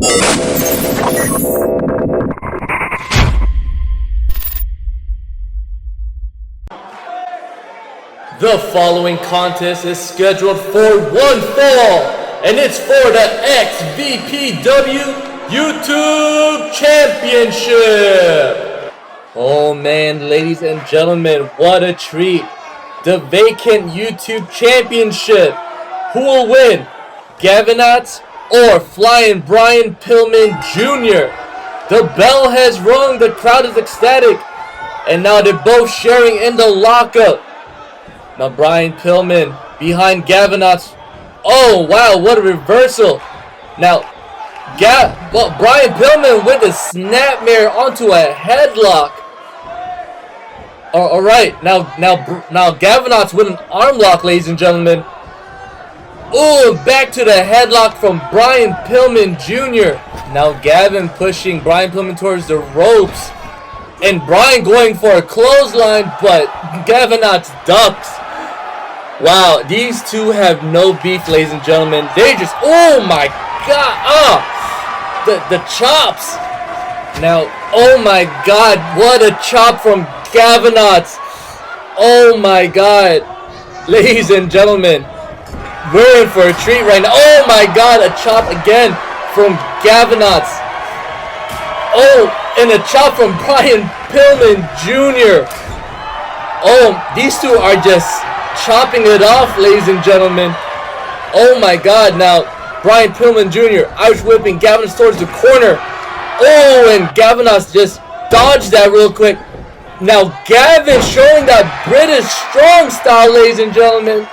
The following contest is scheduled for one fall, and it's for the XVPW YouTube Championship. Oh man, ladies and gentlemen, what a treat. The vacant YouTube Championship. Who will win? Gavinotts or Flying Brian Pillman Jr.? The bell has rung, the crowd is ecstatic, and now they're both sharing in the lockup. Now Brian Pillman behind Gavinotts. Oh wow, what a reversal. Now Brian Pillman with a snapmare onto a headlock. Alright, now Gavinotts with an arm lock, ladies and gentlemen. Oh, back to the headlock from Brian Pillman Jr. Now Gavin pushing Brian Pillman towards the ropes. And Brian going for a clothesline, but Gavinotts ducks. Wow, these two have no beef, ladies and gentlemen. They just, oh my god, the chops. Now, oh my god, what a chop from Gavinotts. Oh my god, ladies and gentlemen, we're in for a treat right now. Oh my god, a chop again from Gavinotts. Oh, and a chop from Brian Pillman Jr. Oh, these two are just chopping it off, ladies and gentlemen. Oh my god, now Brian Pillman Jr. Irish whipping Gavinotts towards the corner. Oh, and Gavinotts just dodged that real quick. Now Gavin showing that British strong style, ladies and gentlemen.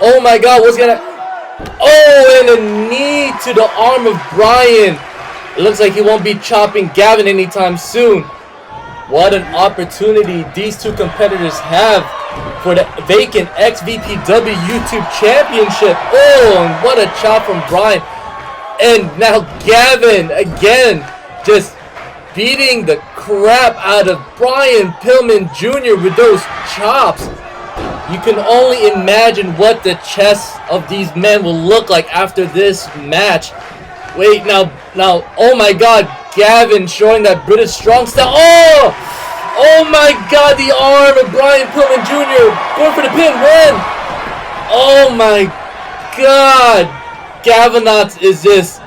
Oh my god, what's gonna... Oh, and a knee to the arm of Brian. It looks like he won't be chopping Gavin anytime soon. What an opportunity these two competitors have for the vacant XVPW YouTube Championship. Oh, and what a chop from Brian. And now Gavin again just beating the crap out of Brian Pillman Jr. with those chops. You can only imagine what the chests of these men will look like after this match. Wait, now, oh my god, Gavin showing that British strong style. Oh my god, the arm of Brian Pillman Jr. going for the pin, win. Oh my god, Gavinotts is just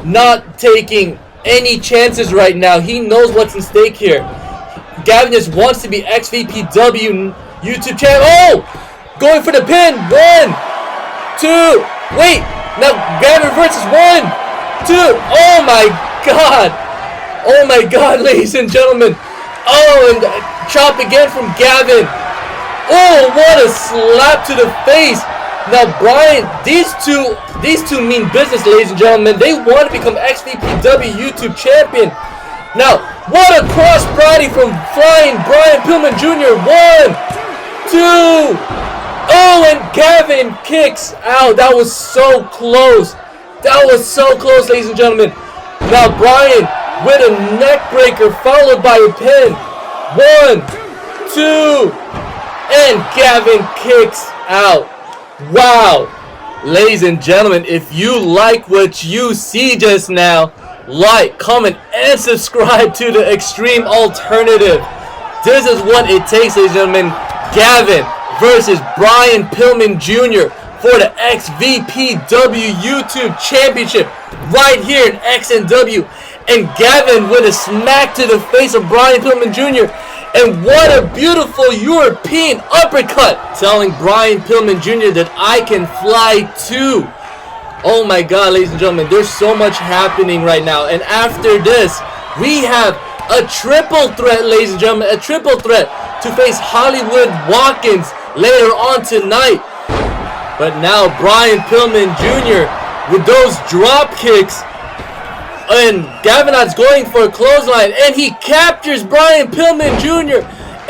not taking any chances right now. He knows what's in stake here. Gavin just wants to be XVPW YouTube champ. Oh, going for the pin, 1, 2. Wait, now Gavin reverses, 1, 2. Oh my god, ladies and gentlemen. Oh, and chop again from Gavin. Oh, what a slap to the face. Now Brian, these two mean business, ladies and gentlemen. They want to become XVPW YouTube champion. Now, what a cross body from Flying Brian Pillman Jr. 1, 2. Oh, and Gavin kicks out. That was so close. That was so close, ladies and gentlemen. Now Brian with a neck breaker followed by a pin. 1, 2, and Gavin kicks out. Wow. Ladies and gentlemen, if you like what you see just now, like, comment, and subscribe to the Extreme Alternative. This is what it takes, ladies and gentlemen. Gavin versus Brian Pillman Jr. for the XVPW YouTube Championship right here in XNW. And Gavin with a smack to the face of Brian Pillman Jr. And what a beautiful European uppercut, telling Brian Pillman Jr. that I can fly too. Oh my god, ladies and gentlemen, there's so much happening right now. And after this, we have a triple threat, ladies and gentlemen, a triple threat to face Hollywood Watkins later on tonight. But now Brian Pillman Jr. with those drop kicks. And Gavinotts going for a clothesline, and he captures Brian Pillman Jr.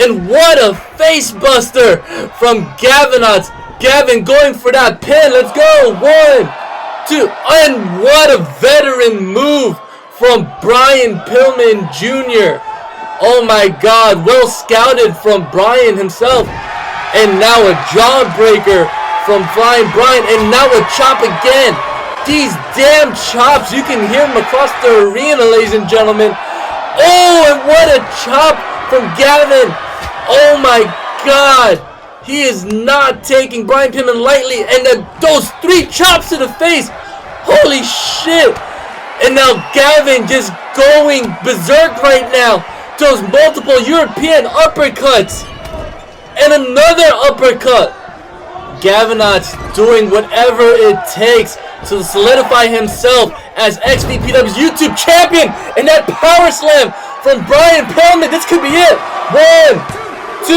And what a face buster from Gavinotts. Gavin going for that pin. Let's go. 1, 2. And what a veteran move from Brian Pillman Jr. Oh my god, well scouted from Brian himself. And now a jawbreaker from Flying Brian, and now a chop again. these damn chops. You can hear them across the arena, ladies and gentlemen. Oh, and what a chop from Gavin. Oh my God. He is not taking Brian Pillman lightly. And those 3 chops to the face. Holy shit. And now Gavin just going berserk right now. Those multiple European uppercuts. And another uppercut. Gavinotts doing whatever it takes to solidify himself as XVPW's YouTube champion. And that power slam from Brian Pillman. This could be it. 1, 2.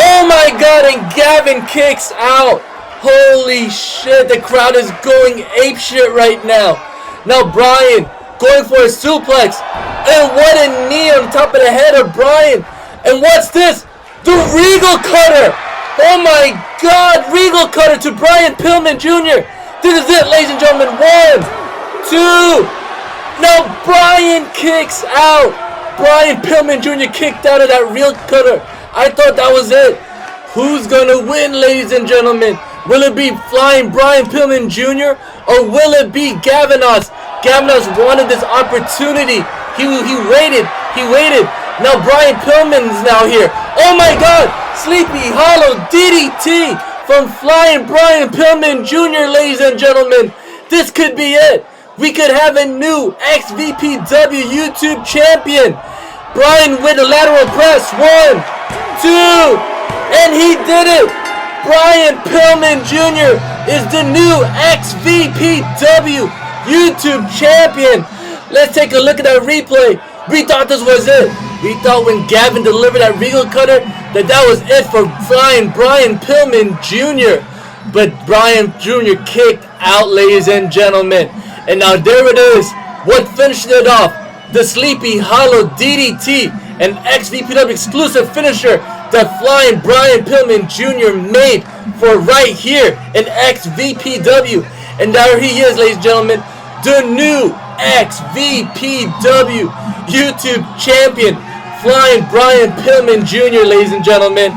Oh my God. And Gavin kicks out. Holy shit. The crowd is going apeshit right now. Now Brian going for a suplex. And what a knee on top of the head of Brian. And what's this? The Regal Cutter. Oh my God. Regal Cutter to Brian Pillman Jr. This is it, ladies and gentlemen. 1, 2. Now Brian kicks out. Brian Pillman Jr. kicked out of that Regal Cutter. I thought that was it. Who's going to win, ladies and gentlemen? Will it be Flying Brian Pillman Jr. or will it be Gavinotts? Gavinotts wanted this opportunity. He waited. He waited. Now Brian Pillman's now here. Oh my God. Sleepy Hollow DDT from Flying Brian Pillman Jr., ladies and gentlemen. This could be it. We could have a new XVPW YouTube champion. Brian with the lateral press. 1, 2. And he did it. Brian Pillman Jr. is the new XVPW YouTube champion. Let's take a look at that replay. We thought this was it. We thought when Gavin delivered that Regal Cutter that was it for Flying Brian Pillman Jr. But Brian Jr. kicked out, ladies and gentlemen. And now there it is. What finished it off? The Sleepy Hollow DDT, an XVPW exclusive finisher that Flying Brian Pillman Jr. made for right here in XVPW. And there he is, ladies and gentlemen, the new XVPW YouTube champion, Flying Brian Pillman Jr., ladies and gentlemen.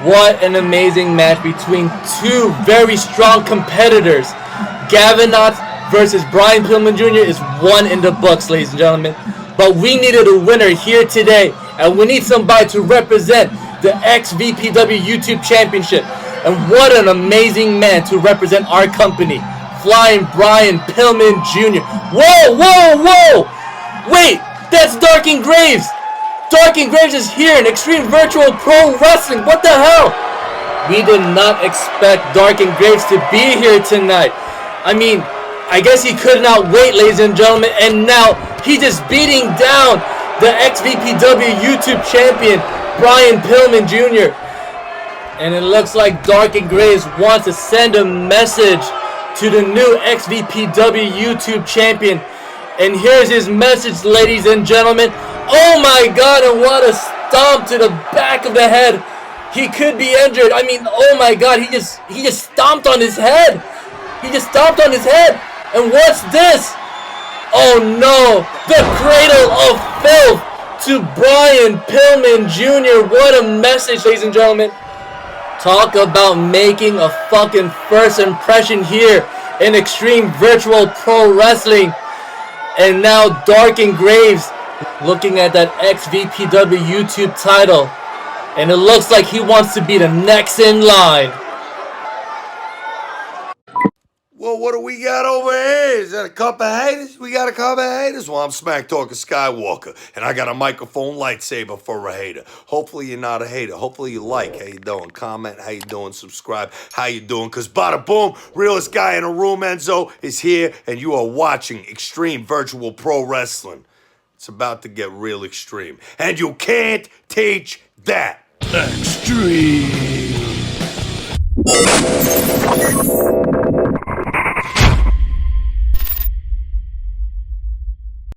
What an amazing match between 2 very strong competitors. Gavinotts versus Brian Pillman Jr. is 1 in the books, ladies and gentlemen. But we needed a winner here today, and we need somebody to represent the XVPW YouTube Championship. And what an amazing man to represent our company, Flying Brian Pillman Jr. Whoa, whoa, whoa! Wait, that's Darkin Graves. Darkin Graves is here in Xtreme Virtual Pro Wrestling. What the hell? We did not expect Darkin Graves to be here tonight. I mean, I guess he could not wait, ladies and gentlemen. And now he's just beating down the XVPW YouTube champion, Brian Pillman Jr. And it looks like Darkin Graves wants to send a message to the new XVPW YouTube champion. And here's his message, ladies and gentlemen. Oh my God, and what a stomp to the back of the head. He could be injured. I mean, oh my God, he just stomped on his head. He just stomped on his head. And what's this? Oh no, the cradle of filth to Brian Pillman Jr. What a message, ladies and gentlemen. Talk about making a fucking first impression here in Xtreme Virtual Pro Wrestling. And now Darkin Graves looking at that XVPW YouTube title. And it looks like he wants to be the next in line. Well, what do we got over here? Is that a couple of haters? We got a couple of haters? Well, I'm Smack Talker Skywalker, and I got a microphone lightsaber for a hater. Hopefully you're not a hater. Hopefully you like. How you doing? Comment. How you doing? Subscribe. How you doing? Because bada boom, realest guy in the room, Enzo, is here, and you are watching Xtreme Virtual Pro Wrestling. It's about to get real extreme. And you can't teach that. Extreme.